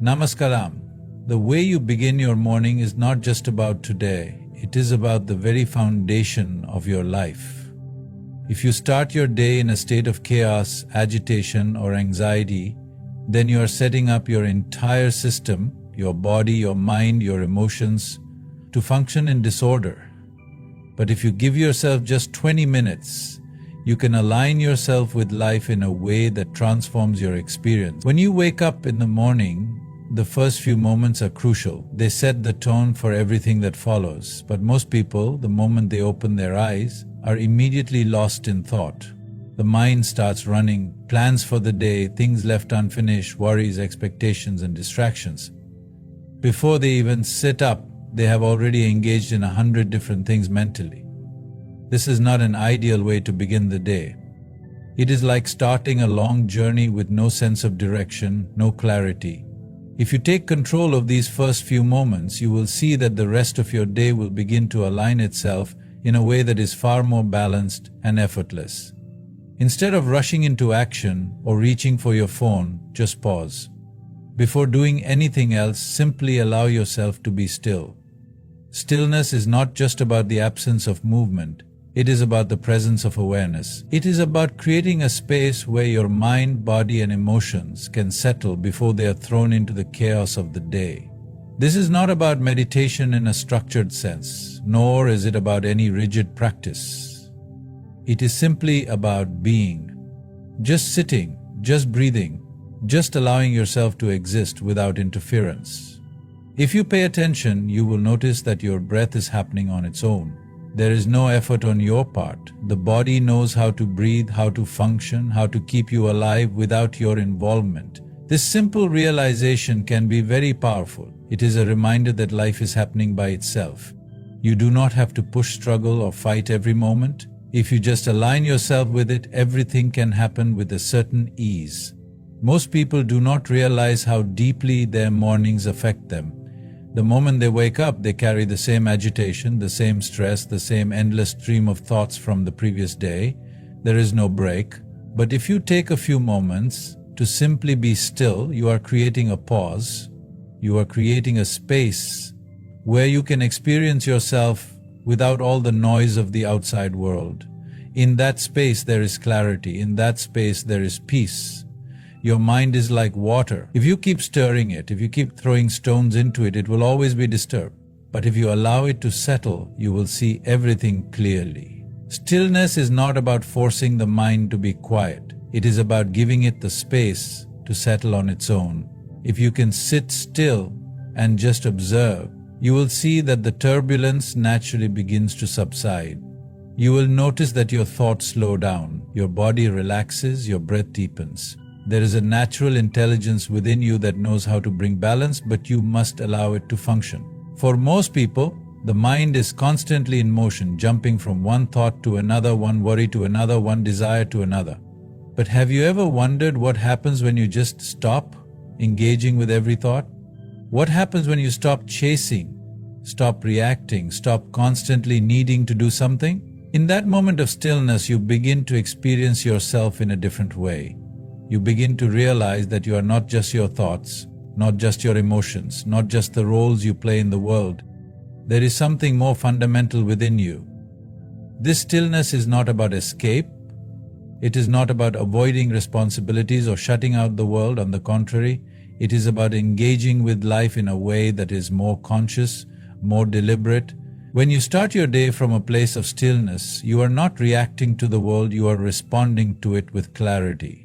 Namaskaram. The way you begin your morning is not just about today, it is about the very foundation of your life. If you start your day in a state of chaos, agitation, or anxiety, then you are setting up your entire system, your body, your mind, your emotions, to function in disorder. But if you give yourself just 20 minutes, you can align yourself with life in a way that transforms your experience. When you wake up in the morning, the first few moments are crucial. They set the tone for everything that follows. But most people, the moment they open their eyes, are immediately lost in thought. The mind starts running, plans for the day, things left unfinished, worries, expectations, and distractions. Before they even sit up, they have already engaged in 100 different things mentally. This is not an ideal way to begin the day. It is like starting a long journey with no sense of direction, no clarity. If you take control of these first few moments, you will see that the rest of your day will begin to align itself in a way that is far more balanced and effortless. Instead of rushing into action or reaching for your phone, just pause. Before doing anything else, simply allow yourself to be still. Stillness is not just about the absence of movement. It is about the presence of awareness. It is about creating a space where your mind, body, and emotions can settle before they are thrown into the chaos of the day. This is not about meditation in a structured sense, nor is it about any rigid practice. It is simply about being. Just sitting, just breathing, just allowing yourself to exist without interference. If you pay attention, you will notice that your breath is happening on its own. There is no effort on your part. The body knows how to breathe, how to function, how to keep you alive without your involvement. This simple realization can be very powerful. It is a reminder that life is happening by itself. You do not have to push, struggle, or fight every moment. If you just align yourself with it, everything can happen with a certain ease. Most people do not realize how deeply their mornings affect them. The moment they wake up, they carry the same agitation, the same stress, the same endless stream of thoughts from the previous day. There is no break. But if you take a few moments to simply be still, you are creating a pause. You are creating a space where you can experience yourself without all the noise of the outside world. In that space, there is clarity. In that space, there is peace. Your mind is like water. If you keep stirring it, if you keep throwing stones into it, it will always be disturbed. But if you allow it to settle, you will see everything clearly. Stillness is not about forcing the mind to be quiet. It is about giving it the space to settle on its own. If you can sit still and just observe, you will see that the turbulence naturally begins to subside. You will notice that your thoughts slow down, your body relaxes, your breath deepens. There is a natural intelligence within you that knows how to bring balance, but you must allow it to function. For most people, the mind is constantly in motion, jumping from one thought to another, one worry to another, one desire to another. But have you ever wondered what happens when you just stop engaging with every thought? What happens when you stop chasing, stop reacting, stop constantly needing to do something? In that moment of stillness, you begin to experience yourself in a different way. You begin to realize that you are not just your thoughts, not just your emotions, not just the roles you play in the world. There is something more fundamental within you. This stillness is not about escape. It is not about avoiding responsibilities or shutting out the world. On the contrary, it is about engaging with life in a way that is more conscious, more deliberate. When you start your day from a place of stillness, you are not reacting to the world, you are responding to it with clarity.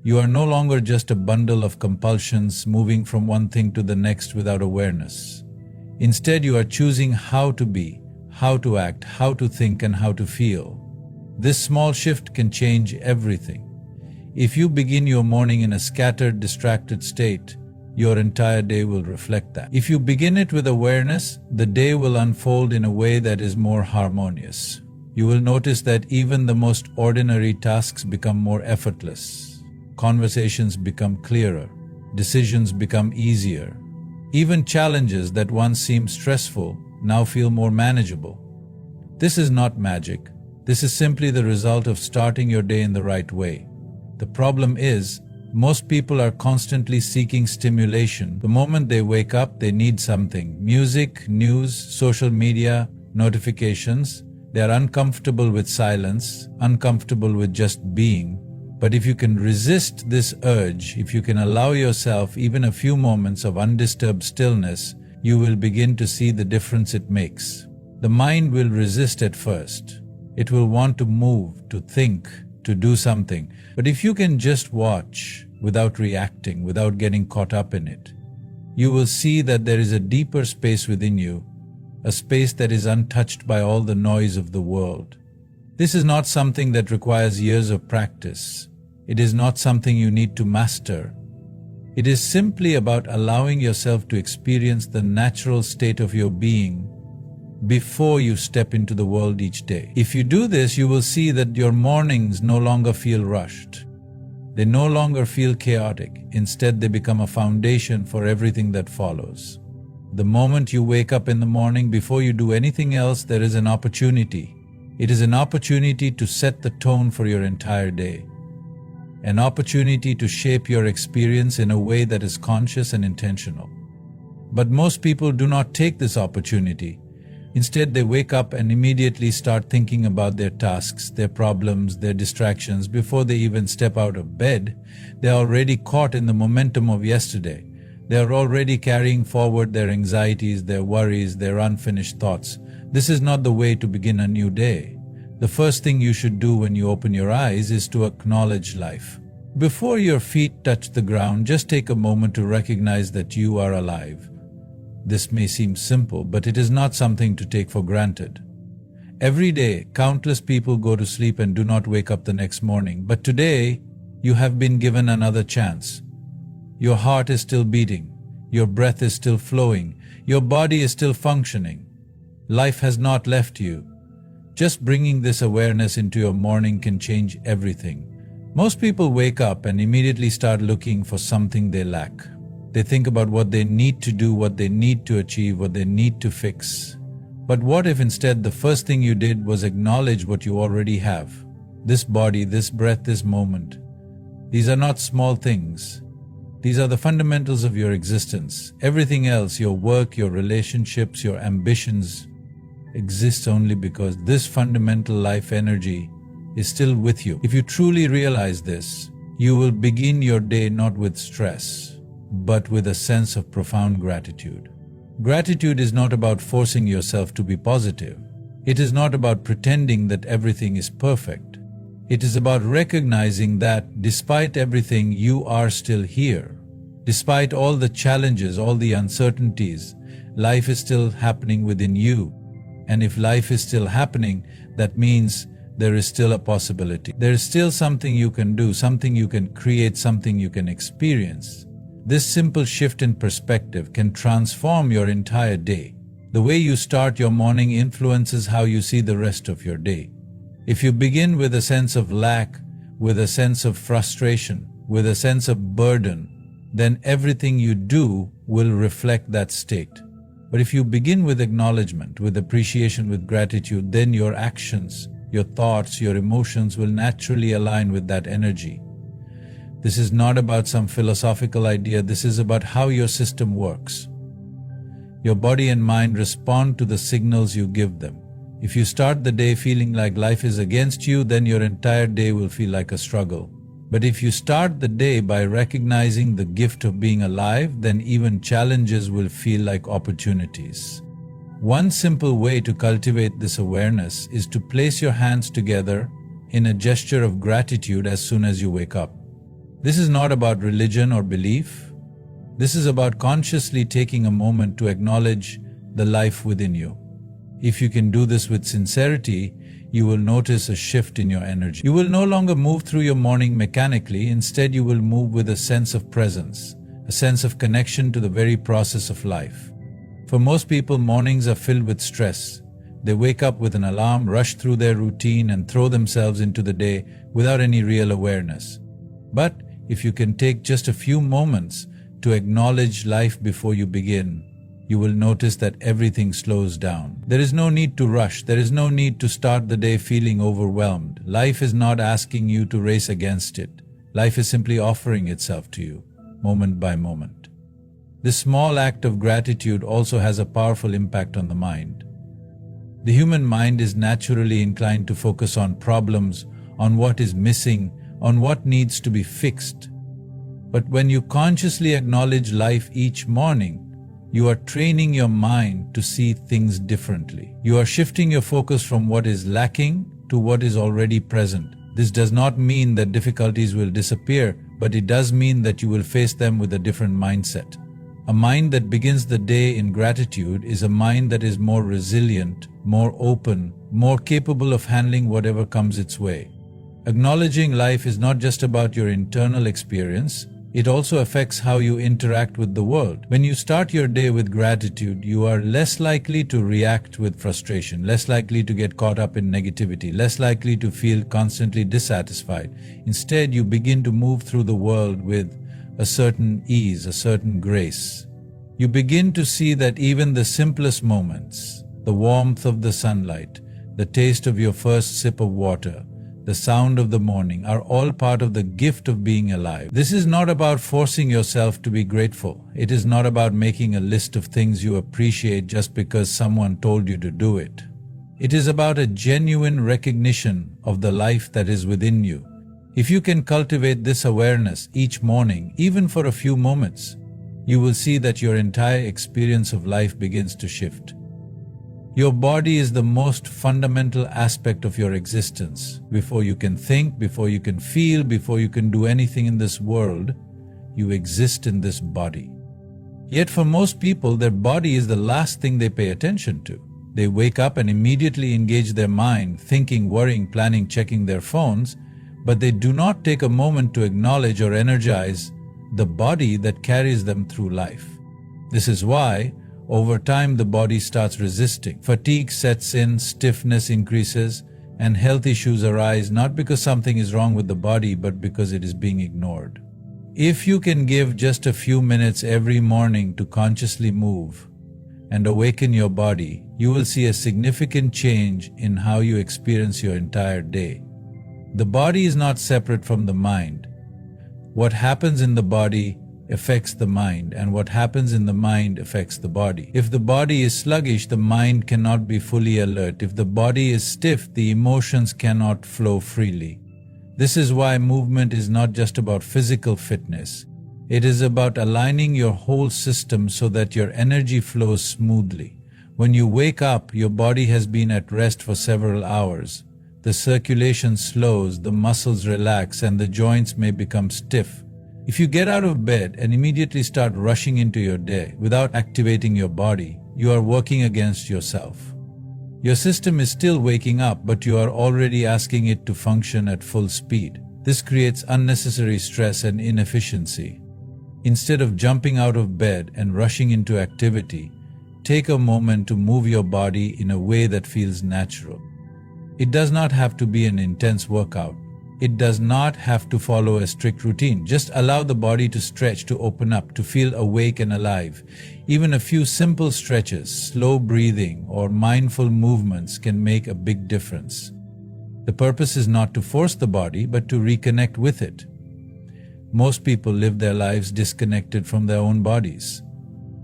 You are no longer just a bundle of compulsions moving from one thing to the next without awareness. Instead, you are choosing how to be, how to act, how to think, and how to feel. This small shift can change everything. If you begin your morning in a scattered, distracted state, your entire day will reflect that. If you begin it with awareness, the day will unfold in a way that is more harmonious. You will notice that even the most ordinary tasks become more effortless. Conversations become clearer, decisions become easier. Even challenges that once seemed stressful now feel more manageable. This is not magic. This is simply the result of starting your day in the right way. The problem is Most people are constantly seeking stimulation. The moment they wake up, they need something. Music, news, social media, notifications. They are uncomfortable with silence, uncomfortable with just being. But if you can resist this urge, if you can allow yourself even a few moments of undisturbed stillness, you will begin to see the difference it makes. The mind will resist at first. It will want to move, to think, to do something. But if you can just watch without reacting, without getting caught up in it, you will see that there is a deeper space within you, a space that is untouched by all the noise of the world. This is not something that requires years of practice. It is not something you need to master. It is simply about allowing yourself to experience the natural state of your being before you step into the world each day. If you do this, you will see that your mornings no longer feel rushed. They no longer feel chaotic. Instead, they become a foundation for everything that follows. The moment you wake up in the morning, before you do anything else, there is an opportunity. It is an opportunity to set the tone for your entire day. An opportunity to shape your experience in a way that is conscious and intentional. But most people do not take this opportunity. Instead, they wake up and immediately start thinking about their tasks, their problems, their distractions. Before they even step out of bed, they are already caught in the momentum of yesterday. They are already carrying forward their anxieties, their worries, their unfinished thoughts. This is not the way to begin a new day. The first thing you should do when you open your eyes is to acknowledge life. Before your feet touch the ground, just take a moment to recognize that you are alive. This may seem simple, but it is not something to take for granted. Every day, countless people go to sleep and do not wake up the next morning. But today, you have been given another chance. Your heart is still beating. Your breath is still flowing. Your body is still functioning. Life has not left you. Just bringing this awareness into your morning can change everything. Most people wake up and immediately start looking for something they lack. They think about what they need to do, what they need to achieve, what they need to fix. But what if instead the first thing you did was acknowledge what you already have? This body, this breath, this moment. These are not small things. These are the fundamentals of your existence. Everything else, your work, your relationships, your ambitions, exists only because this fundamental life energy is still with you. If you truly realize this, you will begin your day not with stress, but with a sense of profound gratitude. Gratitude is not about forcing yourself to be positive. It is not about pretending that everything is perfect. It is about recognizing that despite everything, you are still here. Despite all the challenges, all the uncertainties, life is still happening within you. And if life is still happening, that means there is still a possibility. There is still something you can do, something you can create, something you can experience. This simple shift in perspective can transform your entire day. The way you start your morning influences how you see the rest of your day. If you begin with a sense of lack, with a sense of frustration, with a sense of burden, then everything you do will reflect that state. But if you begin with acknowledgement, with appreciation, with gratitude, then your actions, your thoughts, your emotions will naturally align with that energy. This is not about some philosophical idea. This is about how your system works. Your body and mind respond to the signals you give them. If you start the day feeling like life is against you, then your entire day will feel like a struggle. But if you start the day by recognizing the gift of being alive, then even challenges will feel like opportunities. One simple way to cultivate this awareness is to place your hands together in a gesture of gratitude as soon as you wake up. This is not about religion or belief. This is about consciously taking a moment to acknowledge the life within you. If you can do this with sincerity, you will notice a shift in your energy. You will no longer move through your morning mechanically. Instead, you will move with a sense of presence, a sense of connection to the very process of life. For most people, mornings are filled with stress. They wake up with an alarm, rush through their routine, and throw themselves into the day without any real awareness. But if you can take just a few moments to acknowledge life before you begin, you will notice that everything slows down. There is no need to rush. There is no need to start the day feeling overwhelmed. Life is not asking you to race against it. Life is simply offering itself to you, moment by moment. This small act of gratitude also has a powerful impact on the mind. The human mind is naturally inclined to focus on problems, on what is missing, on what needs to be fixed. But when you consciously acknowledge life each morning, you are training your mind to see things differently. You are shifting your focus from what is lacking to what is already present. This does not mean that difficulties will disappear, but it does mean that you will face them with a different mindset. A mind that begins the day in gratitude is a mind that is more resilient, more open, more capable of handling whatever comes its way. Acknowledging life is not just about your internal experience, it also affects how you interact with the world. When you start your day with gratitude, you are less likely to react with frustration, less likely to get caught up in negativity, less likely to feel constantly dissatisfied. Instead, you begin to move through the world with a certain ease, a certain grace. You begin to see that even the simplest moments, the warmth of the sunlight, the taste of your first sip of water, the sound of the morning are all part of the gift of being alive. This is not about forcing yourself to be grateful. It is not about making a list of things you appreciate just because someone told you to do it. It is about a genuine recognition of the life that is within you. If you can cultivate this awareness each morning, even for a few moments, you will see that your entire experience of life begins to shift. Your body is the most fundamental aspect of your existence. Before you can think, before you can feel, before you can do anything in this world, you exist in this body. Yet for most people, their body is the last thing they pay attention to. They wake up and immediately engage their mind, thinking, worrying, planning, checking their phones, but they do not take a moment to acknowledge or energize the body that carries them through life. This is why, over time, the body starts resisting. Fatigue sets in, stiffness increases, and health issues arise not because something is wrong with the body, but because it is being ignored. If you can give just a few minutes every morning to consciously move and awaken your body, you will see a significant change in how you experience your entire day. The body is not separate from the mind. What happens in the body affects the mind, and what happens in the mind affects the body. If the body is sluggish, the mind cannot be fully alert. If the body is stiff, the emotions cannot flow freely. This is why movement is not just about physical fitness. It is about aligning your whole system so that your energy flows smoothly. When you wake up, your body has been at rest for several hours. The circulation slows, the muscles relax, and the joints may become stiff. If you get out of bed and immediately start rushing into your day without activating your body, you are working against yourself. Your system is still waking up, but you are already asking it to function at full speed. This creates unnecessary stress and inefficiency. Instead of jumping out of bed and rushing into activity, take a moment to move your body in a way that feels natural. It does not have to be an intense workout. It does not have to follow a strict routine. Just allow the body to stretch, to open up, to feel awake and alive. Even a few simple stretches, slow breathing, or mindful movements can make a big difference. The purpose is not to force the body, but to reconnect with it. Most people live their lives disconnected from their own bodies.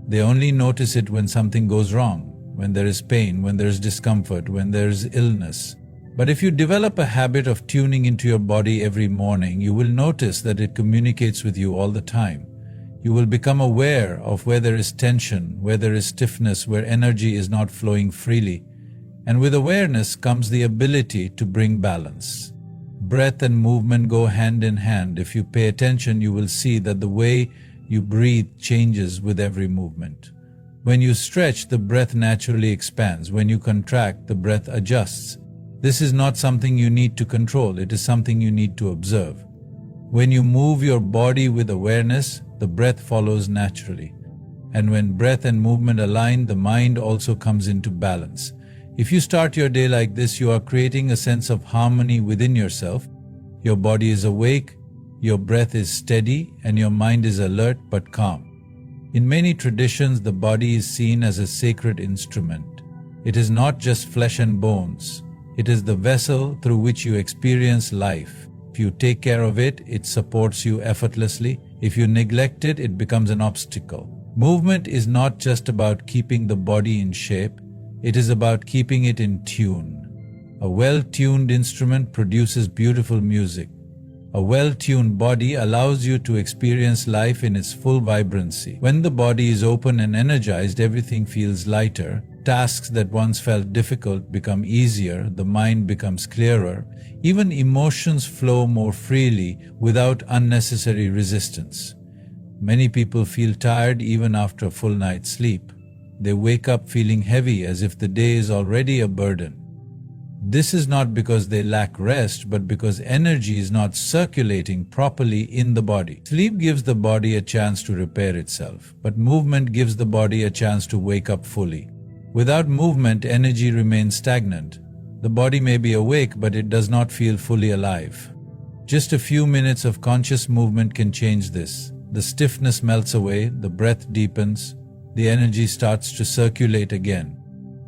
They only notice it when something goes wrong, when there is pain, when there is discomfort, when there is illness. But if you develop a habit of tuning into your body every morning, you will notice that it communicates with you all the time. You will become aware of where there is tension, where there is stiffness, where energy is not flowing freely. And with awareness comes the ability to bring balance. Breath and movement go hand in hand. If you pay attention, you will see that the way you breathe changes with every movement. When you stretch, the breath naturally expands. When you contract, the breath adjusts. This is not something you need to control, it is something you need to observe. When you move your body with awareness, the breath follows naturally. And when breath and movement align, the mind also comes into balance. If you start your day like this, you are creating a sense of harmony within yourself. Your body is awake, your breath is steady, and your mind is alert but calm. In many traditions, the body is seen as a sacred instrument. It is not just flesh and bones. It is the vessel through which you experience life. If you take care of it, it supports you effortlessly. If you neglect it, it becomes an obstacle. Movement is not just about keeping the body in shape, it is about keeping it in tune. A well-tuned instrument produces beautiful music. A well-tuned body allows you to experience life in its full vibrancy. When the body is open and energized, everything feels lighter. Tasks that once felt difficult become easier, the mind becomes clearer, even emotions flow more freely without unnecessary resistance. Many people feel tired even after a full night's sleep. They wake up feeling heavy as if the day is already a burden. This is not because they lack rest, but because energy is not circulating properly in the body. Sleep gives the body a chance to repair itself, but movement gives the body a chance to wake up fully. Without movement, energy remains stagnant. The body may be awake, but it does not feel fully alive. Just a few minutes of conscious movement can change this. The stiffness melts away, the breath deepens, the energy starts to circulate again.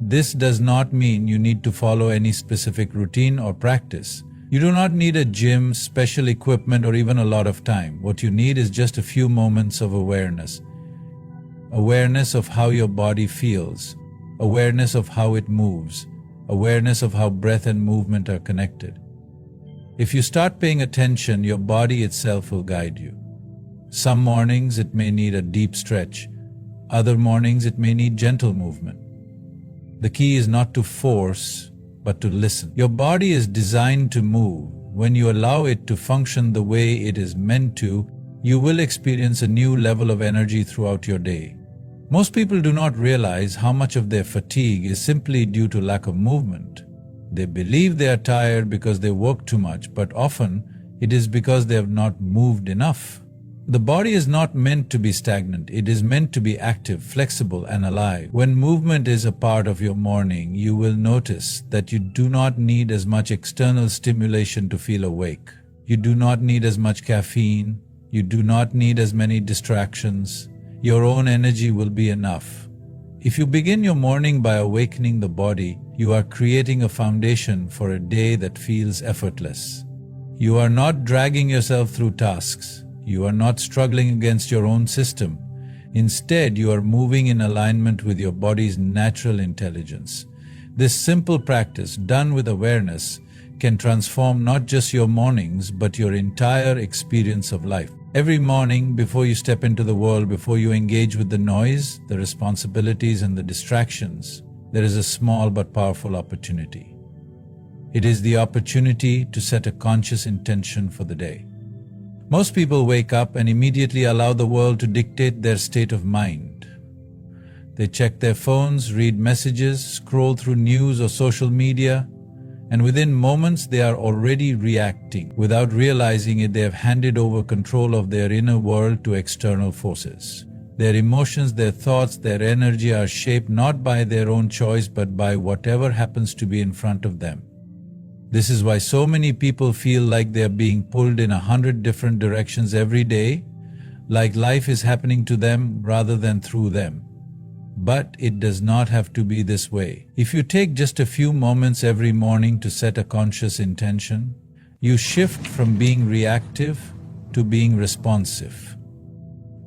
This does not mean you need to follow any specific routine or practice. You do not need a gym, special equipment, or even a lot of time. What you need is just a few moments of awareness. Awareness of how your body feels. Awareness of how it moves. Awareness of how breath and movement are connected. If you start paying attention, your body itself will guide you. Some mornings it may need a deep stretch. Other mornings it may need gentle movement. The key is not to force, but to listen. Your body is designed to move. When you allow it to function the way it is meant to, you will experience a new level of energy throughout your day. Most people do not realize how much of their fatigue is simply due to lack of movement. They believe they are tired because they work too much, but often it is because they have not moved enough. The body is not meant to be stagnant. It is meant to be active, flexible, and alive. When movement is a part of your morning, you will notice that you do not need as much external stimulation to feel awake. You do not need as much caffeine. You do not need as many distractions. Your own energy will be enough. If you begin your morning by awakening the body, you are creating a foundation for a day that feels effortless. You are not dragging yourself through tasks. You are not struggling against your own system. Instead, you are moving in alignment with your body's natural intelligence. This simple practice, done with awareness, can transform not just your mornings, but your entire experience of life. Every morning, before you step into the world, before you engage with the noise, the responsibilities, and the distractions, there is a small but powerful opportunity. It is the opportunity to set a conscious intention for the day. Most people wake up and immediately allow the world to dictate their state of mind. They check their phones, read messages, scroll through news or social media, and within moments they are already reacting. Without realizing it, they have handed over control of their inner world to external forces. Their emotions, their thoughts, their energy are shaped not by their own choice but by whatever happens to be in front of them. This is why so many people feel like they are being pulled in 100 different directions every day, like life is happening to them rather than through them. But it does not have to be this way. If you take just a few moments every morning to set a conscious intention, you shift from being reactive to being responsive.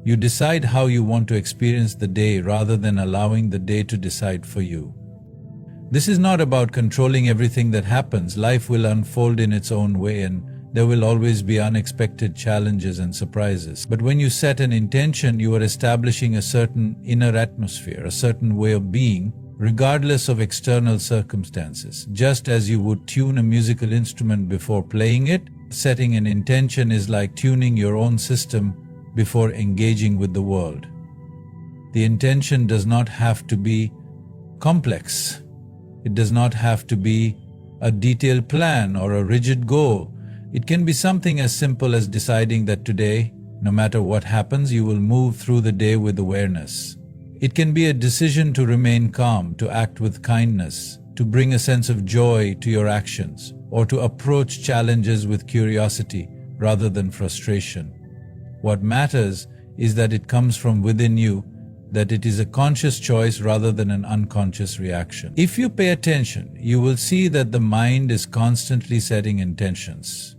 You decide how you want to experience the day rather than allowing the day to decide for you. This is not about controlling everything that happens. Life will unfold in its own way and there will always be unexpected challenges and surprises. But when you set an intention, you are establishing a certain inner atmosphere, a certain way of being, regardless of external circumstances. Just as you would tune a musical instrument before playing it, setting an intention is like tuning your own system before engaging with the world. The intention does not have to be complex. It does not have to be a detailed plan or a rigid goal. It can be something as simple as deciding that today, no matter what happens, you will move through the day with awareness. It can be a decision to remain calm, to act with kindness, to bring a sense of joy to your actions, or to approach challenges with curiosity rather than frustration. What matters is that it comes from within you, that it is a conscious choice rather than an unconscious reaction. If you pay attention, you will see that the mind is constantly setting intentions.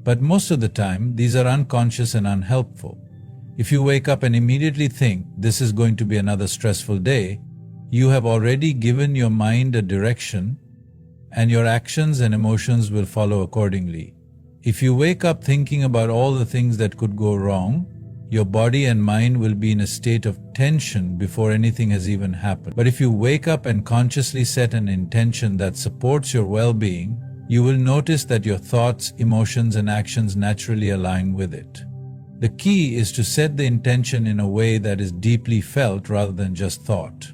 But most of the time, these are unconscious and unhelpful. If you wake up and immediately think, this is going to be another stressful day, you have already given your mind a direction, and your actions and emotions will follow accordingly. If you wake up thinking about all the things that could go wrong, your body and mind will be in a state of tension before anything has even happened. But if you wake up and consciously set an intention that supports your well-being, you will notice that your thoughts, emotions, and actions naturally align with it. The key is to set the intention in a way that is deeply felt rather than just thought.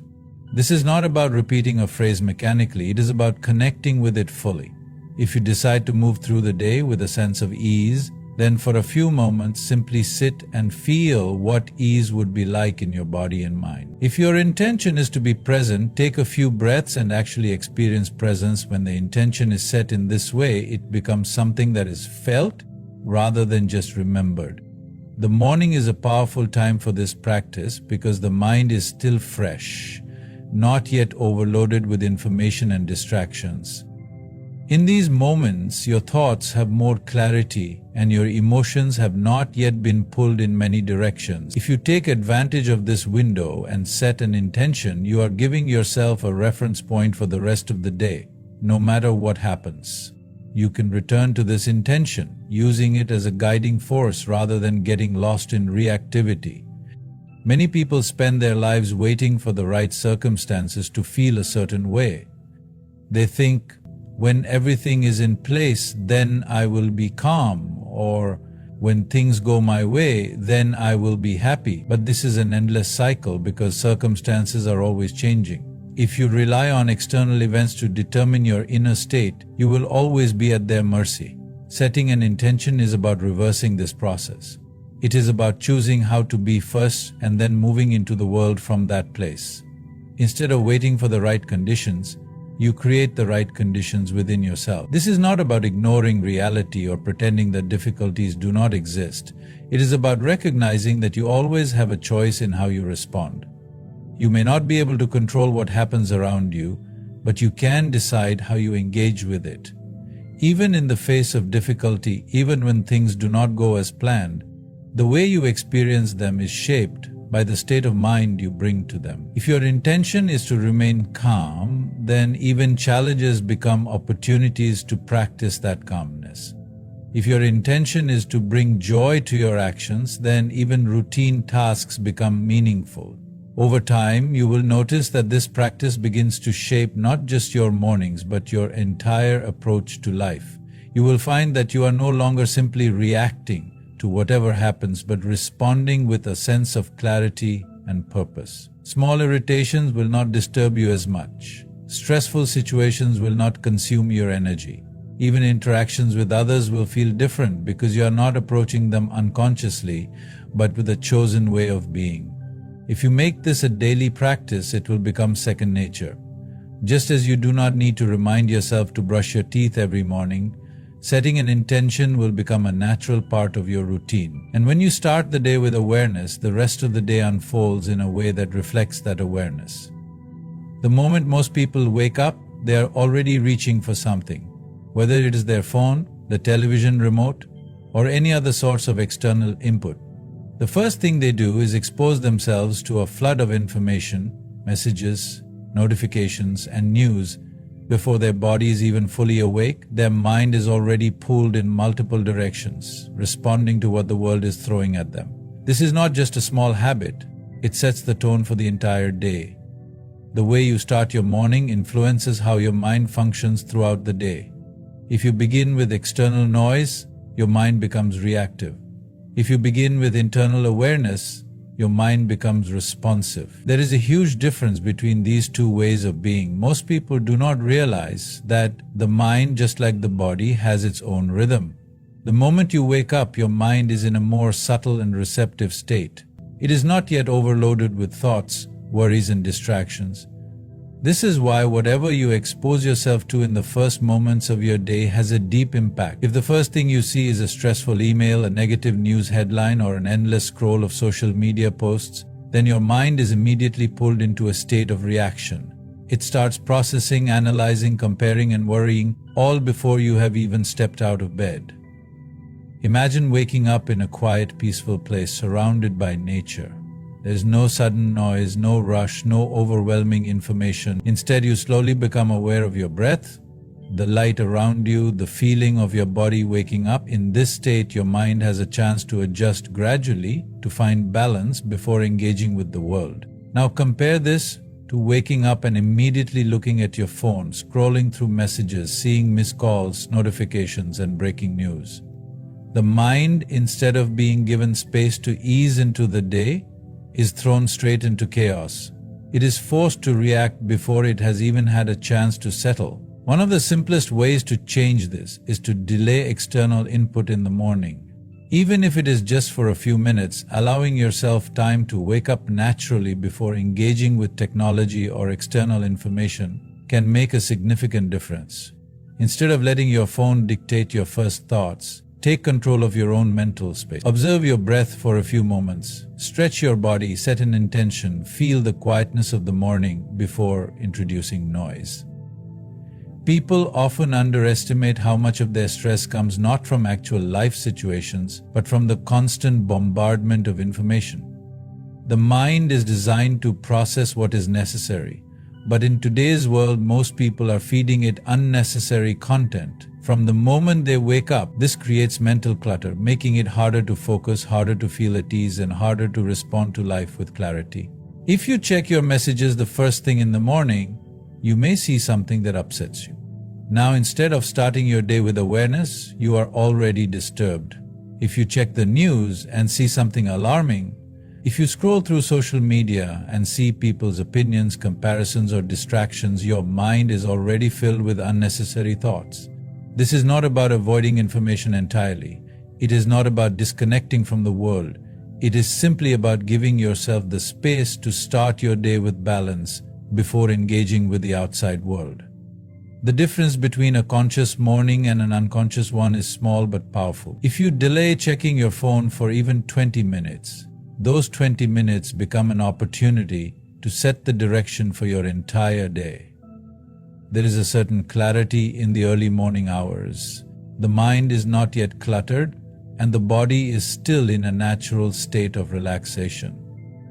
This is not about repeating a phrase mechanically, it is about connecting with it fully. If you decide to move through the day with a sense of ease, then for a few moments simply sit and feel what ease would be like in your body and mind. If your intention is to be present, take a few breaths and actually experience presence. When the intention is set in this way, it becomes something that is felt rather than just remembered. The morning is a powerful time for this practice because the mind is still fresh, not yet overloaded with information and distractions. In these moments, your thoughts have more clarity and your emotions have not yet been pulled in many directions. If you take advantage of this window and set an intention, you are giving yourself a reference point for the rest of the day, no matter what happens. You can return to this intention, using it as a guiding force rather than getting lost in reactivity. Many people spend their lives waiting for the right circumstances to feel a certain way. They think, when everything is in place, then I will be calm, or when things go my way, then I will be happy. But this is an endless cycle because circumstances are always changing. If you rely on external events to determine your inner state, you will always be at their mercy. Setting an intention is about reversing this process. It is about choosing how to be first and then moving into the world from that place. Instead of waiting for the right conditions, you create the right conditions within yourself. This is not about ignoring reality or pretending that difficulties do not exist. It is about recognizing that you always have a choice in how you respond. You may not be able to control what happens around you, but you can decide how you engage with it. Even in the face of difficulty, even when things do not go as planned, the way you experience them is shaped by the state of mind you bring to them. If your intention is to remain calm, then even challenges become opportunities to practice that calmness. If your intention is to bring joy to your actions, then even routine tasks become meaningful. Over time, you will notice that this practice begins to shape not just your mornings, but your entire approach to life. You will find that you are no longer simply reacting to whatever happens, but responding with a sense of clarity and purpose. Small irritations will not disturb you as much. Stressful situations will not consume your energy. Even interactions with others will feel different because you are not approaching them unconsciously, but with a chosen way of being. If you make this a daily practice, it will become second nature. Just as you do not need to remind yourself to brush your teeth every morning, setting an intention will become a natural part of your routine. And when you start the day with awareness, the rest of the day unfolds in a way that reflects that awareness. The moment most people wake up, they are already reaching for something, whether it is their phone, the television remote, or any other source of external input. The first thing they do is expose themselves to a flood of information, messages, notifications, and news. Before their body is even fully awake, their mind is already pulled in multiple directions, responding to what the world is throwing at them. This is not just a small habit, it sets the tone for the entire day. The way you start your morning influences how your mind functions throughout the day. If you begin with external noise, your mind becomes reactive. If you begin with internal awareness, your mind becomes responsive. There is a huge difference between these two ways of being. Most people do not realize that the mind, just like the body, has its own rhythm. The moment you wake up, your mind is in a more subtle and receptive state. It is not yet overloaded with thoughts, worries, and distractions. This is why whatever you expose yourself to in the first moments of your day has a deep impact. If the first thing you see is a stressful email, a negative news headline, or an endless scroll of social media posts, then your mind is immediately pulled into a state of reaction. It starts processing, analyzing, comparing, and worrying, all before you have even stepped out of bed. Imagine waking up in a quiet, peaceful place surrounded by nature. There's no sudden noise, no rush, no overwhelming information. Instead, you slowly become aware of your breath, the light around you, the feeling of your body waking up. In this state, your mind has a chance to adjust gradually to find balance before engaging with the world. Now compare this to waking up and immediately looking at your phone, scrolling through messages, seeing missed calls, notifications, and breaking news. The mind, instead of being given space to ease into the day, is thrown straight into chaos. It is forced to react before it has even had a chance to settle. One of the simplest ways to change this is to delay external input in the morning. Even if it is just for a few minutes, allowing yourself time to wake up naturally before engaging with technology or external information can make a significant difference. Instead of letting your phone dictate your first thoughts, take control of your own mental space. Observe your breath for a few moments. Stretch your body, set an intention, feel the quietness of the morning before introducing noise. People often underestimate how much of their stress comes not from actual life situations, but from the constant bombardment of information. The mind is designed to process what is necessary, but in today's world, most people are feeding it unnecessary content. From the moment they wake up, this creates mental clutter, making it harder to focus, harder to feel at ease, and harder to respond to life with clarity. If you check your messages the first thing in the morning, you may see something that upsets you. Now, instead of starting your day with awareness, you are already disturbed. If you check the news and see something alarming, if you scroll through social media and see people's opinions, comparisons, or distractions, your mind is already filled with unnecessary thoughts. This is not about avoiding information entirely. It is not about disconnecting from the world. It is simply about giving yourself the space to start your day with balance before engaging with the outside world. The difference between a conscious morning and an unconscious one is small but powerful. If you delay checking your phone for even 20 minutes, those 20 minutes become an opportunity to set the direction for your entire day. There is a certain clarity in the early morning hours. The mind is not yet cluttered, and the body is still in a natural state of relaxation.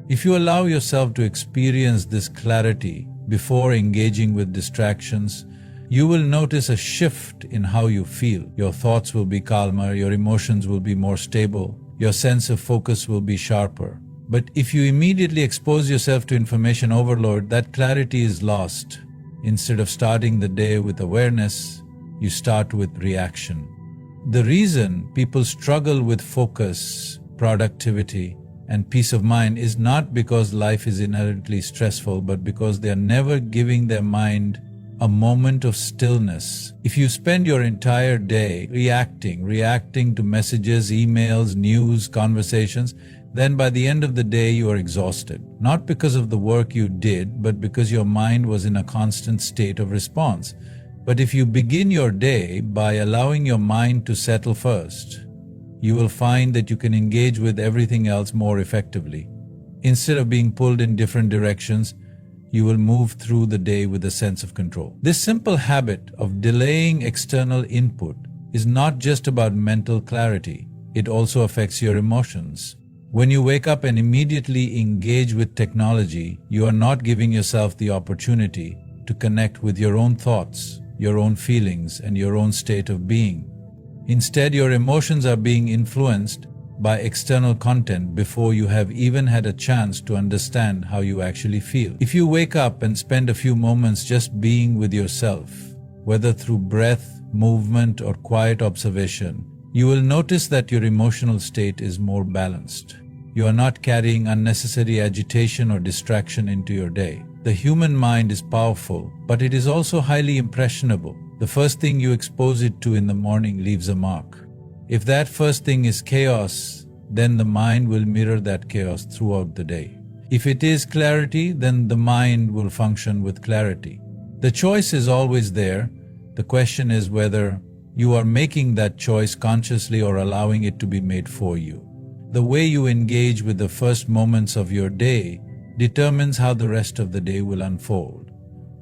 If you allow yourself to experience this clarity before engaging with distractions, you will notice a shift in how you feel. Your thoughts will be calmer, your emotions will be more stable, your sense of focus will be sharper. But if you immediately expose yourself to information overload, that clarity is lost. Instead of starting the day with awareness, you start with reaction. The reason people struggle with focus, productivity, and peace of mind is not because life is inherently stressful, but because they are never giving their mind a moment of stillness. If you spend your entire day reacting to messages, emails, news, conversations, then by the end of the day you are exhausted. Not because of the work you did, but because your mind was in a constant state of response. But if you begin your day by allowing your mind to settle first, you will find that you can engage with everything else more effectively. Instead of being pulled in different directions, you will move through the day with a sense of control. This simple habit of delaying external input is not just about mental clarity, it also affects your emotions. When you wake up and immediately engage with technology, you are not giving yourself the opportunity to connect with your own thoughts, your own feelings, and your own state of being. Instead, your emotions are being influenced by external content before you have even had a chance to understand how you actually feel. If you wake up and spend a few moments just being with yourself, whether through breath, movement, or quiet observation, you will notice that your emotional state is more balanced. You are not carrying unnecessary agitation or distraction into your day. The human mind is powerful, but it is also highly impressionable. The first thing you expose it to in the morning leaves a mark. If that first thing is chaos, then the mind will mirror that chaos throughout the day. If it is clarity, then the mind will function with clarity. The choice is always there. The question is whether you are making that choice consciously or allowing it to be made for you. The way you engage with the first moments of your day determines how the rest of the day will unfold.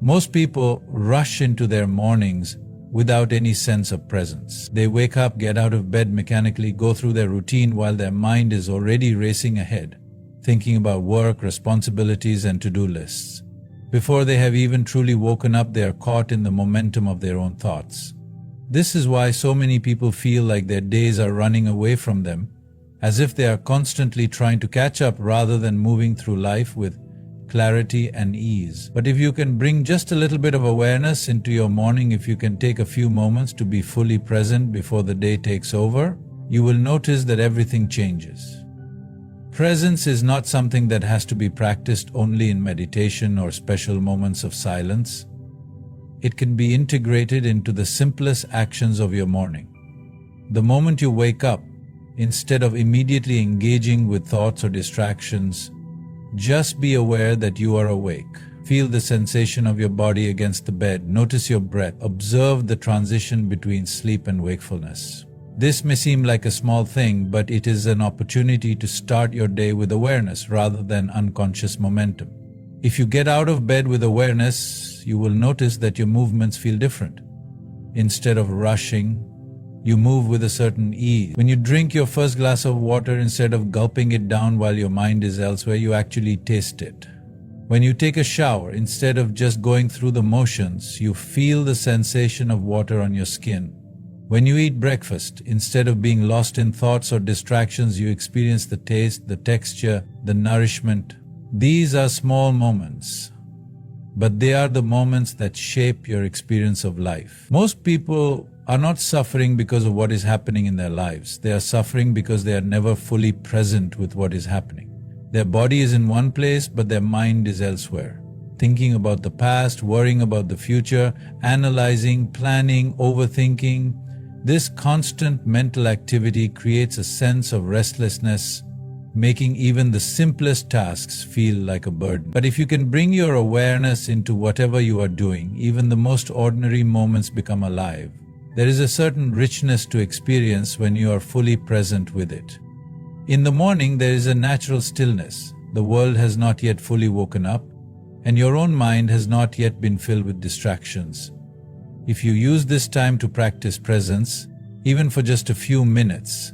Most people rush into their mornings without any sense of presence. They wake up, get out of bed mechanically, go through their routine while their mind is already racing ahead, thinking about work, responsibilities, and to-do lists. Before they have even truly woken up, they are caught in the momentum of their own thoughts. This is why so many people feel like their days are running away from them, as if they are constantly trying to catch up rather than moving through life with clarity and ease. But if you can bring just a little bit of awareness into your morning, if you can take a few moments to be fully present before the day takes over, you will notice that everything changes. Presence is not something that has to be practiced only in meditation or special moments of silence. It can be integrated into the simplest actions of your morning. The moment you wake up, instead of immediately engaging with thoughts or distractions, just be aware that you are awake. Feel the sensation of your body against the bed. Notice your breath. Observe the transition between sleep and wakefulness. This may seem like a small thing, but it is an opportunity to start your day with awareness rather than unconscious momentum. If you get out of bed with awareness, you will notice that your movements feel different. Instead of rushing, you move with a certain ease. When you drink your first glass of water, instead of gulping it down while your mind is elsewhere, you actually taste it. When you take a shower, instead of just going through the motions, you feel the sensation of water on your skin. When you eat breakfast, instead of being lost in thoughts or distractions, you experience the taste, the texture, the nourishment. These are small moments, but they are the moments that shape your experience of life. Most people are not suffering because of what is happening in their lives. They are suffering because they are never fully present with what is happening. Their body is in one place, but their mind is elsewhere. Thinking about the past, worrying about the future, analyzing, planning, overthinking. This constant mental activity creates a sense of restlessness, making even the simplest tasks feel like a burden. But if you can bring your awareness into whatever you are doing, even the most ordinary moments become alive. There is a certain richness to experience when you are fully present with it. In the morning, there is a natural stillness. The world has not yet fully woken up, and your own mind has not yet been filled with distractions. If you use this time to practice presence, even for just a few minutes,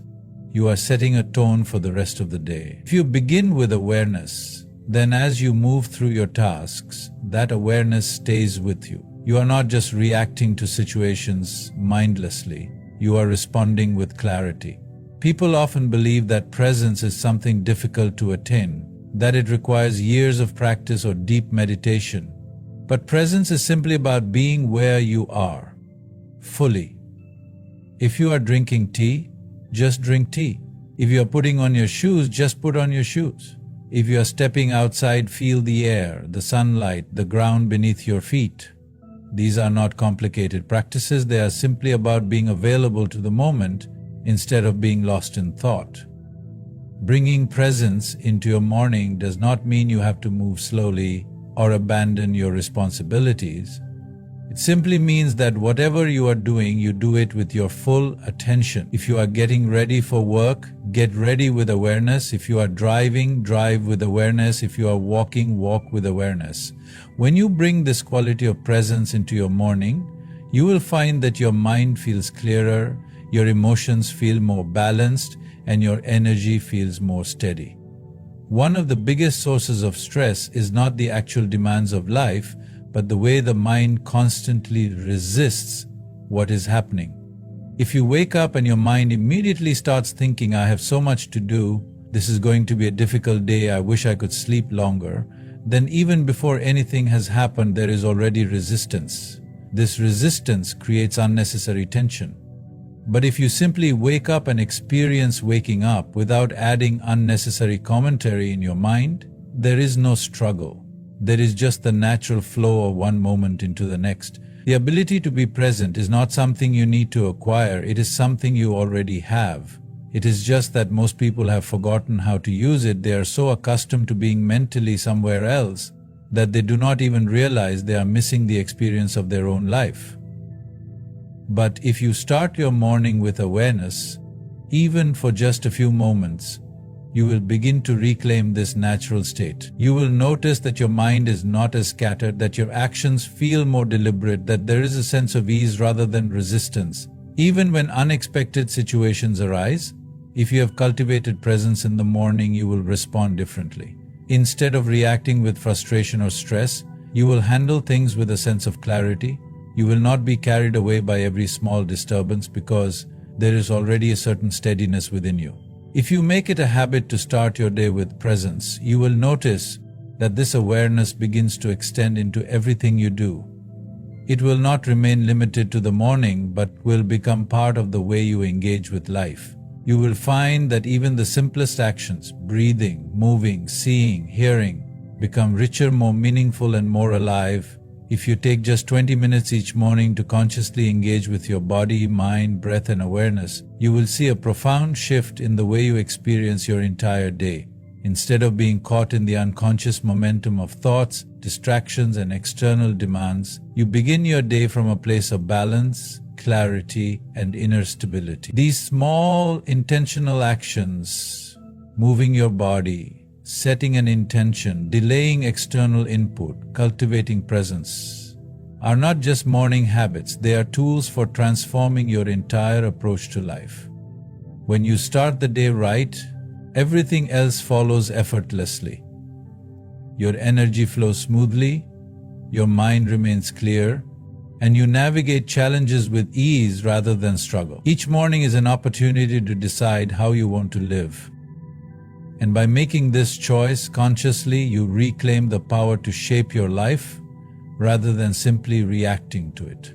you are setting a tone for the rest of the day. If you begin with awareness, then as you move through your tasks, that awareness stays with you. You are not just reacting to situations mindlessly, you are responding with clarity. People often believe that presence is something difficult to attain, that it requires years of practice or deep meditation. But presence is simply about being where you are, fully. If you are drinking tea, just drink tea. If you are putting on your shoes, just put on your shoes. If you are stepping outside, feel the air, the sunlight, the ground beneath your feet. These are not complicated practices, they are simply about being available to the moment instead of being lost in thought. Bringing presence into your morning does not mean you have to move slowly or abandon your responsibilities. It simply means that whatever you are doing, you do it with your full attention. If you are getting ready for work, get ready with awareness. If you are driving, drive with awareness. If you are walking, walk with awareness. When you bring this quality of presence into your morning, you will find that your mind feels clearer, your emotions feel more balanced, and your energy feels more steady. One of the biggest sources of stress is not the actual demands of life, but the way the mind constantly resists what is happening. If you wake up and your mind immediately starts thinking, I have so much to do, this is going to be a difficult day, I wish I could sleep longer, then even before anything has happened, there is already resistance. This resistance creates unnecessary tension. But if you simply wake up and experience waking up without adding unnecessary commentary in your mind, there is no struggle. There is just the natural flow of one moment into the next. The ability to be present is not something you need to acquire, it is something you already have. It is just that most people have forgotten how to use it. They are so accustomed to being mentally somewhere else that they do not even realize they are missing the experience of their own life. But if you start your morning with awareness, even for just a few moments, you will begin to reclaim this natural state. You will notice that your mind is not as scattered, that your actions feel more deliberate, that there is a sense of ease rather than resistance. Even when unexpected situations arise, if you have cultivated presence in the morning, you will respond differently. Instead of reacting with frustration or stress, you will handle things with a sense of clarity. You will not be carried away by every small disturbance because there is already a certain steadiness within you. If you make it a habit to start your day with presence, you will notice that this awareness begins to extend into everything you do. It will not remain limited to the morning, but will become part of the way you engage with life. You will find that even the simplest actions, breathing, moving, seeing, hearing, become richer, more meaningful, and more alive. If you take just 20 minutes each morning to consciously engage with your body, mind, breath, and awareness, you will see a profound shift in the way you experience your entire day. Instead of being caught in the unconscious momentum of thoughts, distractions, and external demands, you begin your day from a place of balance, clarity, and inner stability. These small, intentional actions, moving your body, setting an intention, delaying external input, cultivating presence, are not just morning habits, they are tools for transforming your entire approach to life. When you start the day right, everything else follows effortlessly. Your energy flows smoothly, your mind remains clear, and you navigate challenges with ease rather than struggle. Each morning is an opportunity to decide how you want to live. And by making this choice consciously, you reclaim the power to shape your life rather than simply reacting to it.